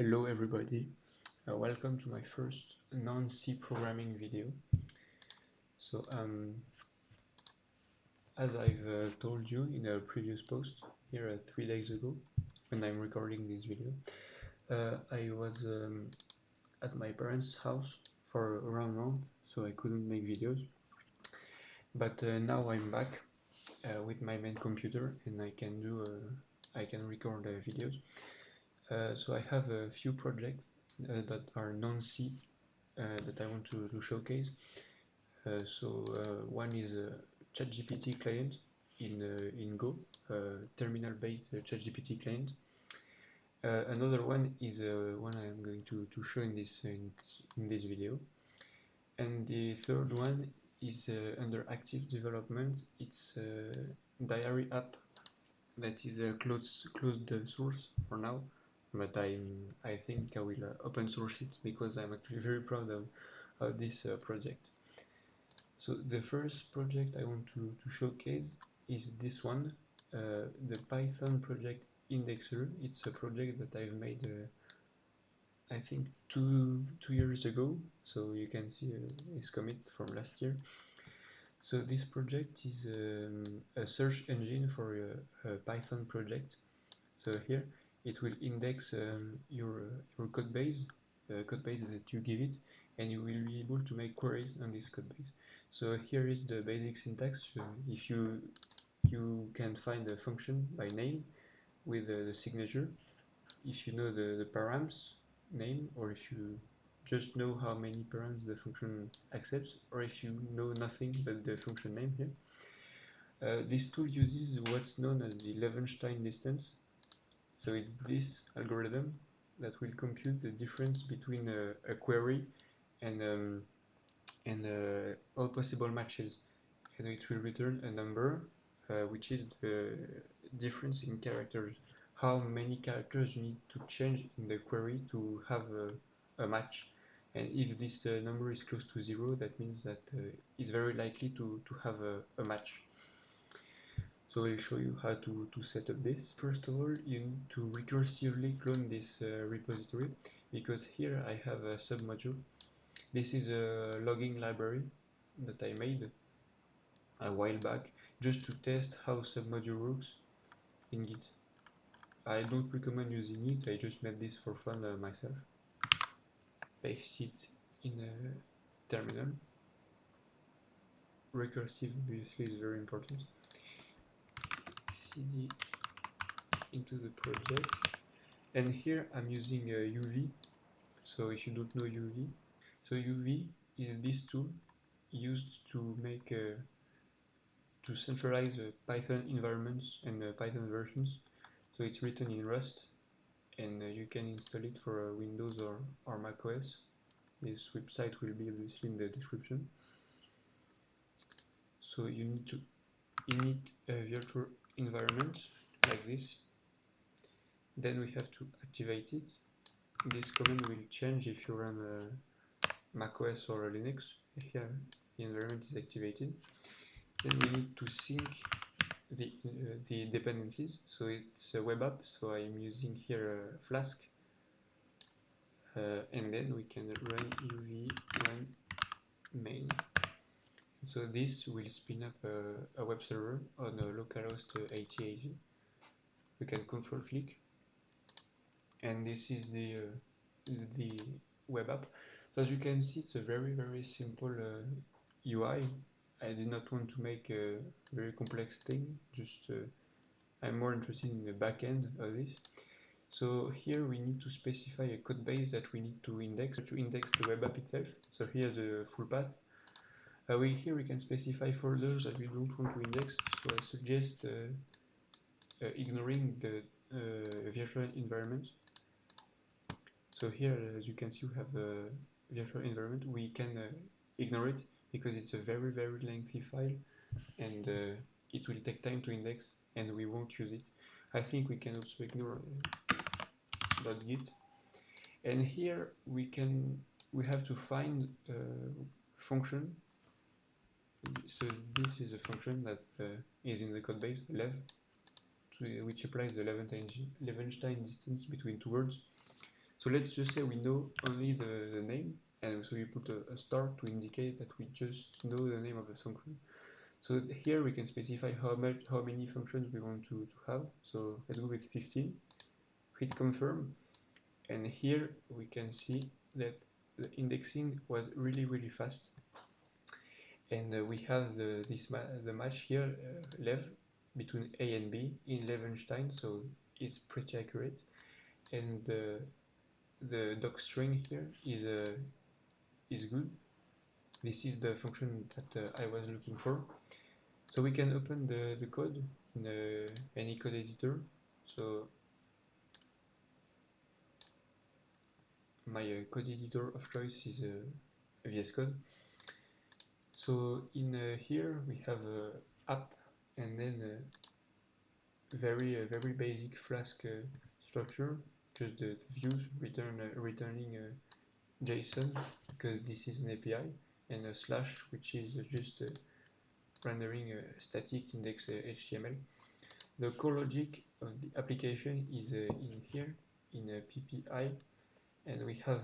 Hello everybody, welcome to my first non-C programming video. So as I've told you in a previous post here 3 days ago when I'm recording this video, I was at my parents' house for around a month, so I couldn't make videos, but now I'm back with my main computer and I can record videos. So I have a few projects that are non-C that I want to showcase. One is a ChatGPT client in Go, terminal-based ChatGPT client. Another one is one I am going to show in this video, and the third one is under active development. It's a diary app that is a closed source for now, but I think I will open source it because I'm actually very proud of this project. So the first project I want to showcase is this one, the Python project indexer. It's a project that I've made I think two years ago, so you can see it's commit from last year. So this project is a search engine for a Python project. So here it will index your code base that you give it, and you will be able to make queries on this code base. So here is the basic syntax. If you can find a function by name with the signature, if you know the params name, or if you just know how many params the function accepts, or if you know nothing but the function name here. This tool uses what's known as the Levenstein distance. So it's this algorithm that will compute the difference between a query and all possible matches, and it will return a number which is the difference in characters, how many characters you need to change in the query to have a match. And if this number is close to 0, that means that it's very likely to have a match. So I'll show you how to set up this. First of all, you need to recursively clone this repository, because here I have a submodule. This is a logging library that I made a while back just to test how submodule works in Git. I don't recommend using it, I just made this for fun myself. Paste it in a terminal. Recursive obviously is very important. cd into the project, and here I'm using UV. So if you don't know UV, so UV is this tool used to make to centralize Python environments and Python versions. So it's written in Rust, and you can install it for Windows or Mac OS. This website will be obviously in the description. So you need to init a virtual environment like this. Then we have to activate it. This command will change if you run Mac OS or Linux. Here the environment is activated. Then we need to sync the dependencies. So it's a web app, so I'm using here Flask, and then we can run uv run main. So this will spin up a web server on a localhost 8080. We can control click, and this is the web app. So as you can see, it's a very simple UI. I did not want to make a very complex thing, just I'm more interested in the back end of this. So here we need to specify a code base that we need to index the web app itself. So here's the full path. Here we can specify folders that we don't want to index. So I suggest ignoring the virtual environment. So here, as you can see, we have a virtual environment. We can ignore it because it's a very lengthy file, and it will take time to index, and we won't use it. I think we can also ignore .git, and here we have to find a function. So this is a function that is in the code base, lev, which applies the Levenstein distance between two words. So let's just say we know only the name, and so we put a star to indicate that we just know the name of the function. So here we can specify how many functions we want to have. So let's go with 15, hit confirm, and here we can see that the indexing was really fast, and we have the match here, Lev, between A and B in Levenstein, so it's pretty accurate, and the doc string here is good. This is the function that I was looking for. So we can open the code in any code editor. So my code editor of choice is VS Code. So in here we have app, and then very basic Flask structure, just the views returning JSON, because this is an API, and a slash, which is just rendering a static index HTML. The core logic of the application is in here, in PPI, and we have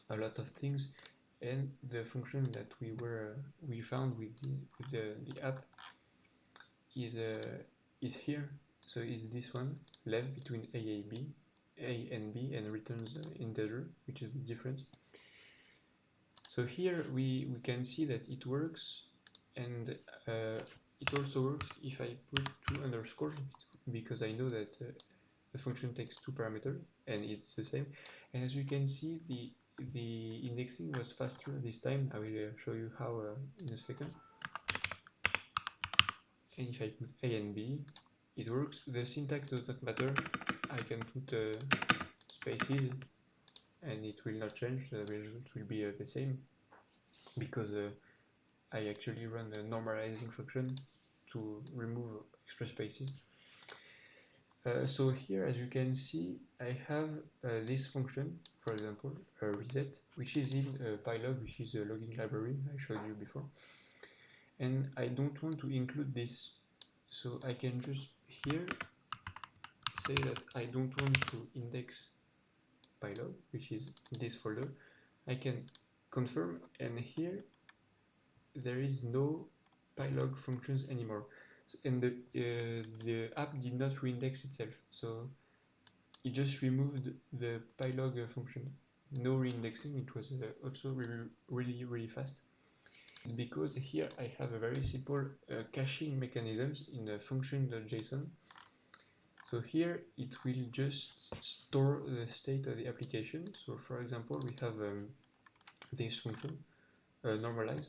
a lot of things. And the function that we found with the app is here. So it's this one, left between A and B, and returns integer, which is the difference. So here we can see that it works, and it also works if I put 2 underscores, because I know that the function takes 2 parameters, and it's the same. And as you can see, the indexing was faster this time. I will show you how in a second. And if I put A and B, it works. The syntax does not matter. I can put spaces, and it will not change. The result will be the same, because I actually run a normalizing function to remove extra spaces. So here, as you can see, I have this function, for example, reset, which is in Pylog, which is a logging library I showed you before. And I don't want to include this, so I can just here say that I don't want to index Pylog, which is this folder. I can confirm, and here there is no Pylog functions anymore. And the app did not reindex itself, so it just removed the Pylog function. No reindexing. It was also really fast. It's because here I have a very simple caching mechanisms in the function.json. So here it will just store the state of the application. So for example, we have this function normalize,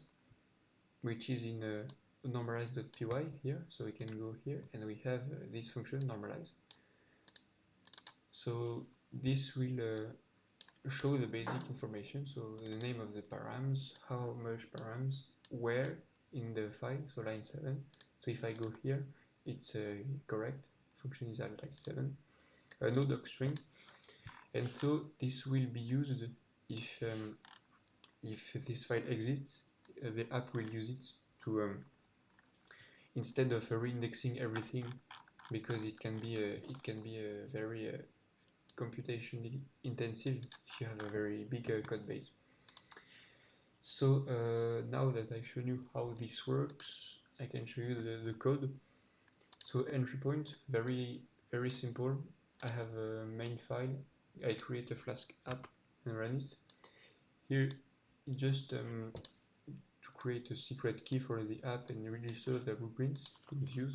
which is in normalize.py here. So we can go here, and we have this function normalize. So this will show the basic information, so the name of the params, how much params, where in the file, so line 7. So if I go here, it's correct, function is at line 7, no doc string, and so this will be used if this file exists. The app will use it to instead of reindexing everything, because it can be very computationally intensive if you have a very big code base. So now that I've shown you how this works, I can show you the code. So entry point, very simple. I have a main file. I create a Flask app and run it. Here, just to create a secret key for the app and register the blueprints in views.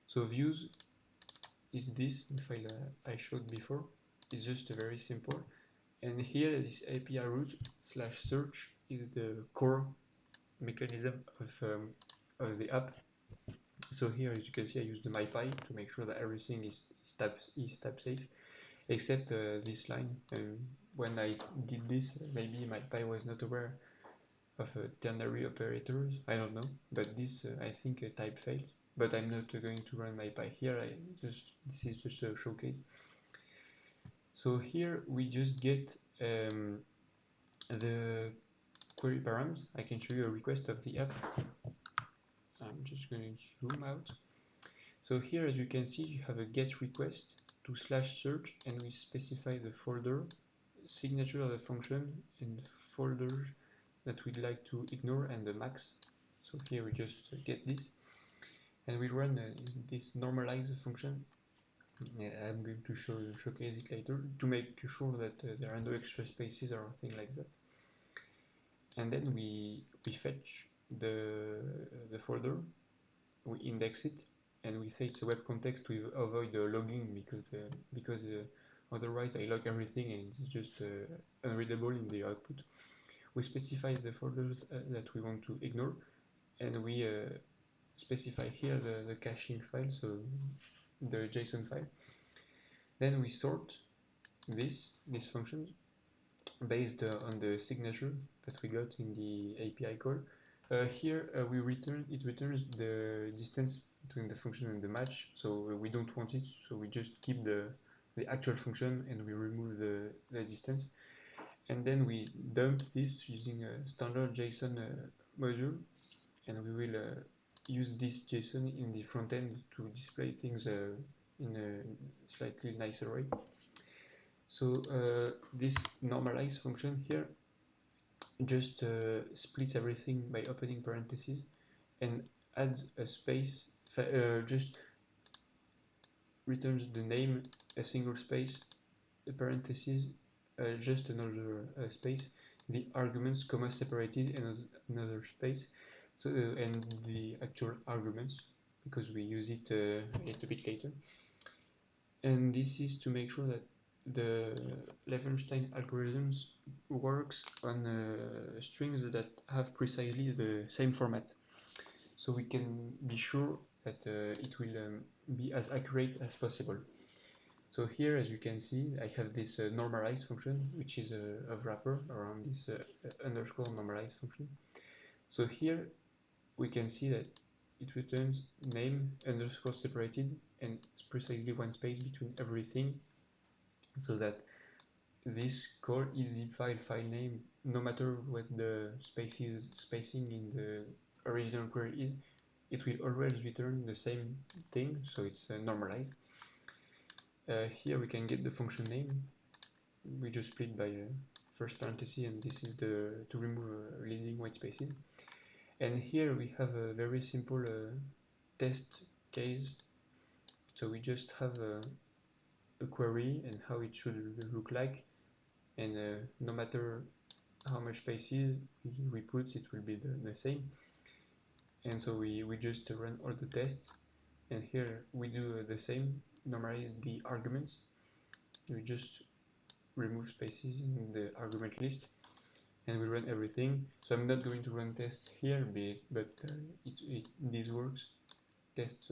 So views is this file I showed before. It's just very simple. And here, this API root / search is the core mechanism of the app. So here, as you can see, I use the mypy to make sure that everything is tab safe, except this line. When I did this, maybe mypy was not aware of ternary operators. I don't know, but this I think type fails. But I'm not going to run mypy here. This is just a showcase. So here we just get the query params. I can show you a request of the app. I'm just going to zoom out. So here, as you can see, you have a get request, to slash search, and we specify the folder, signature of the function, and folders that we'd like to ignore, and the max. So here we just get this, and we run this normalize function. I'm going to showcase it later to make sure that there are no extra spaces or things like that. And then we fetch the folder, we index it, and we say it's a web context to avoid logging, because otherwise I log everything and it's just unreadable in the output. We specify the folders that we want to ignore, and we specify here the caching file, so the JSON file. Then we sort this function based on the signature that we got in the API call. Here it returns the distance between the function and the match, so we don't want it, so we just keep the actual function and we remove the distance. And then we dump this using a standard JSON module, and we will use this JSON in the front end to display things in a slightly nicer way. So this normalize function here just splits everything by opening parentheses and adds a space, just returns the name, a single space, a parentheses, just another space, the arguments comma separated, and another space, so and the actual arguments, because we use it a little bit later. And this is to make sure that the Levenstein algorithms works on strings that have precisely the same format, so we can be sure that it will be as accurate as possible. So here, as you can see, I have this normalize function, which is a wrapper around this underscore normalize function. So here we can see that it returns name underscore separated and precisely one space between everything, so that this call is zip file name, no matter what the spacing in the original query is, it will always return the same thing, so it's normalized. Here we can get the function name. We just split by first parenthesis, and this is to remove leading white spaces. And here we have a very simple test case. So we just have a query and how it should look like, and no matter how much spaces we put, it will be the same. And so we just run all the tests, and here we do the same, normalize the arguments. We just remove spaces in the argument list, and we run everything. So I'm not going to run tests here, but this works.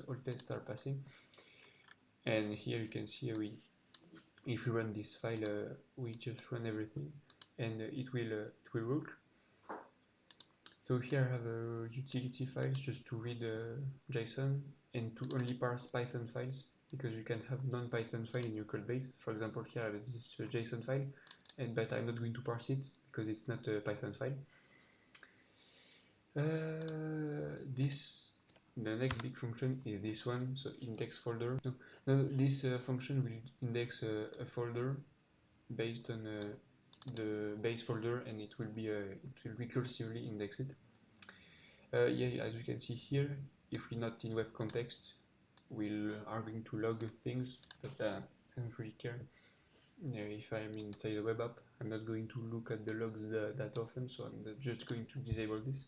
All tests are passing. And here you can see if we run this file, we just run everything, and it will work. So here I have utility files just to read JSON and to only parse Python files, because you can have non-Python file in your code base. For example, here I have this JSON file, but I'm not going to parse it because it's not a Python file. The next big function is this one, so index folder. No, this function will index a folder based on the base folder, and it will recursively index it. Yeah, as you can see here, if we're not in web context, we are going to log things, but I don't really care. If I'm inside a web app, I'm not going to look at the logs that often, so I'm just going to disable this.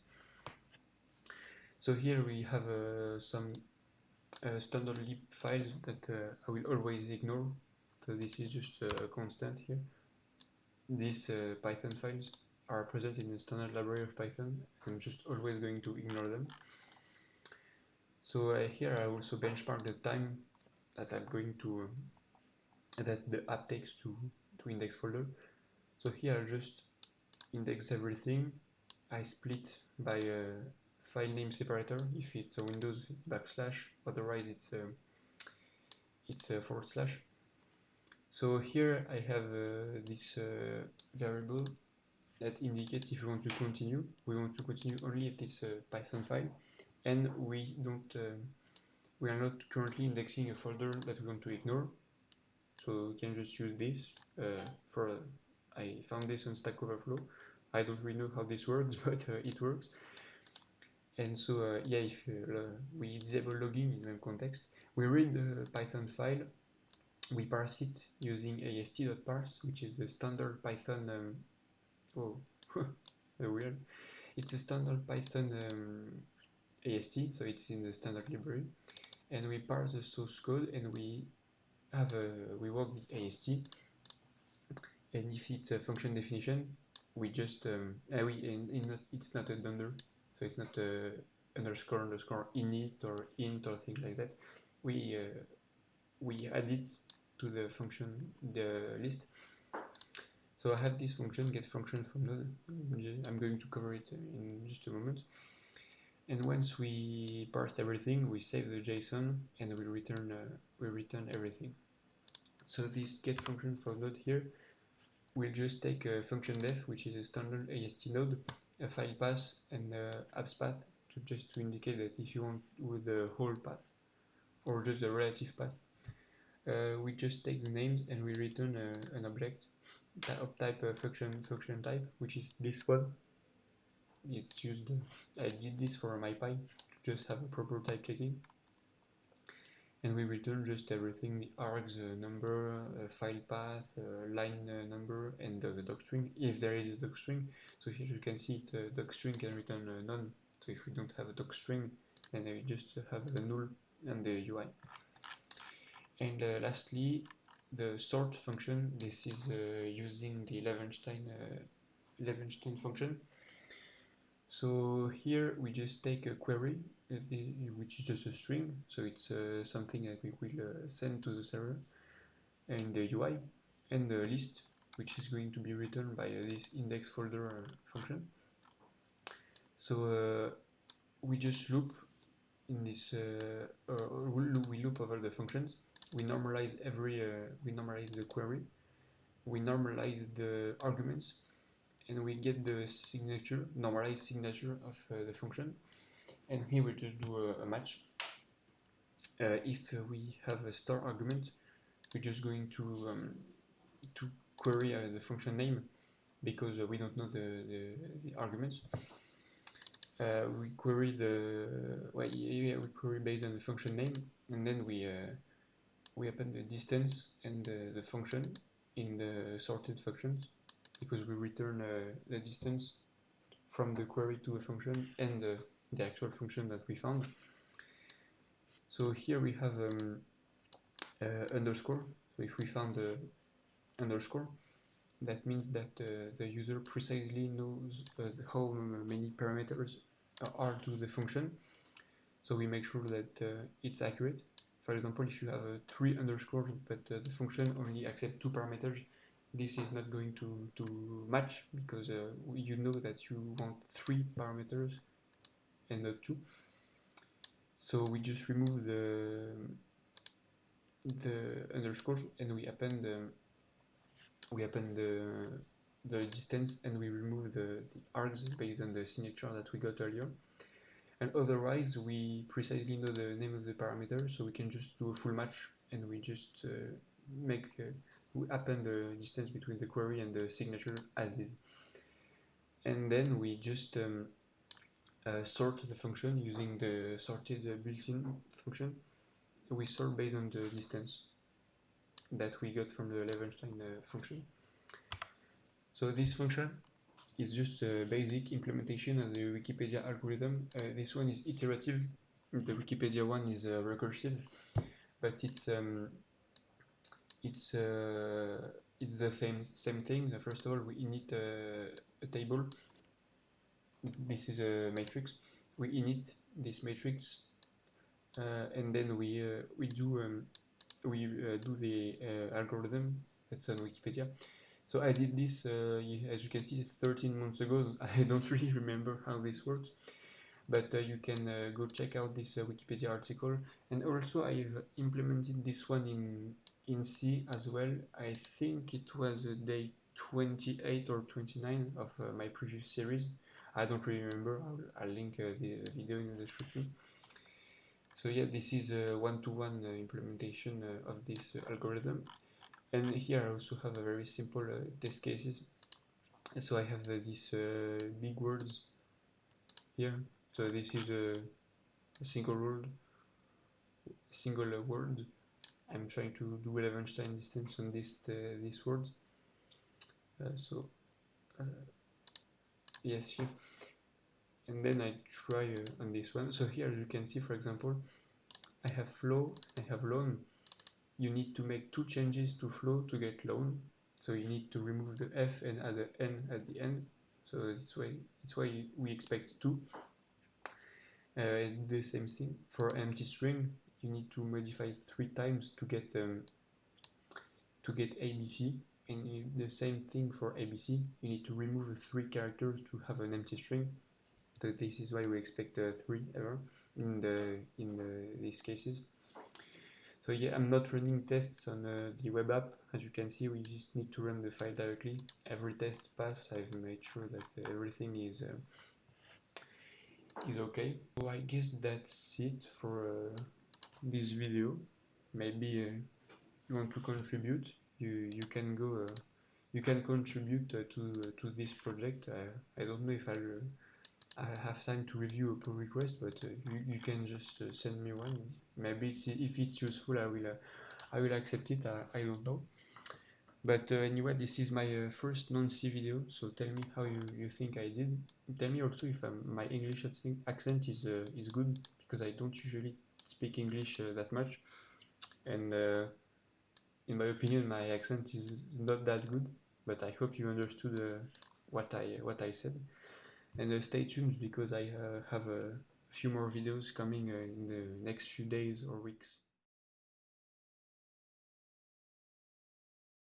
So here we have some standard lib files that I will always ignore. So this is just a constant here. These Python files are present in the standard library of Python. I'm just always going to ignore them. So here I also benchmark the time that I'm going to that the app takes to index folder. So here I just index everything. I split by a file name separator. If it's a Windows, it's backslash. Otherwise, it's a forward slash. So here I have this variable that indicates if we want to continue. We want to continue only if it's a Python file, and we are not currently indexing a folder that we want to ignore. So we can just use this for. I found this on Stack Overflow. I don't really know how this works, but it works. And so yeah, if we disable logging in the context, we read the Python file, we parse it using ast.parse, which is the standard Python. Oh, weird. It's a standard Python AST, so it's in the standard library, and we parse the source code, and we work the AST, and if it's a function definition, we just it's not a dunder, so it's not a underscore init or int or things like that. We add it to the function, the list. So I have this function get function from node. I'm going to cover it in just a moment. And once we parsed everything, we save the JSON and we return everything. So this get function for node here will just take a function def, which is a standard AST node, a file path, and apps path to indicate that if you want with the whole path or just the relative path. We just take the names and we return an object of type function type, which is this one. It's used. I did this for MyPy to just have a proper type checking, and we return just everything: the args number, file path, line number, and the docstring if there is a docstring. So here you can see it, docstring can return none. So if we don't have a docstring, then we just have a null and the UI. And lastly, the sort function. This is using the Levenstein function. So here we just take a query, which is just a string. So it's something that we will send to the server, and the UI, and the list, which is going to be returned by this index folder function. So we just loop in this. We loop over the functions. We normalize we normalize the query. We normalize the arguments, and we get the signature, normalized signature of the function. And here we just do a match. If we have a star argument, we're just going to query the function name because we don't know the arguments. We query we query based on the function name, and then we append the distance and the function in the sorted functions, because we return the distance from the query to a function and the actual function that we found. So here we have underscore. So if we found underscore, that means that the user precisely knows how many parameters are to the function. So we make sure that it's accurate. For example, if you have 3 underscores but the function only accepts 2 parameters, this is not going to match, because you know that you want 3 parameters and not 2. So we just remove the underscores, and we append the distance, and we remove the args based on the signature that we got earlier. And otherwise, we precisely know the name of the parameter, so we can just do a full match, and we just we append the distance between the query and the signature as is. And then we just sort the function using the sorted built-in function. We sort based on the distance that we got from the Levenstein function. So this function is just a basic implementation of the Wikipedia algorithm. This one is iterative. The Wikipedia one is recursive, but it's the same thing. First of all, we init a table. This is a matrix. We init this matrix, and then we do the algorithm that's on Wikipedia. So I did this, as you can see, 13 months ago. I don't really remember how this works, but you can go check out this Wikipedia article. And also I've implemented this one in C as well. I think it was day 28 or 29 of my previous series. I don't really remember. I'll link the video in the description. So yeah, this is a one-to-one implementation of this algorithm. And here I also have a very simple test cases. So I have these big words here. So this is a single word. I'm trying to do Levenstein distance on this word. So yes, here. And then I try on this one. So here you can see, for example, I have flow, I have loan. You need to make two changes to flow to get loan. So you need to remove the F and add the N at the end. So it's why we expect two. The same thing for empty string. You need to modify 3 times to get ABC, and the same thing for ABC. You need to remove 3 characters to have an empty string. So this is why we expect 3 error in these cases. So yeah, I'm not running tests on the web app. As you can see, we just need to run the file directly. Every test pass, I've made sure that everything is okay. So I guess that's it for this video. Maybe you want to contribute, you can go. You can contribute to this project. I don't know if I have time to review a pull request, but you can just send me one. Maybe if it's useful, I will accept it. I don't know. But anyway, this is my first non-C video, so tell me how you think I did. Tell me also if my English accent is good, because I don't usually speak English that much, and in my opinion, my accent is not that good. But I hope you understood what I said. And stay tuned, because I have a few more videos coming in the next few days or weeks.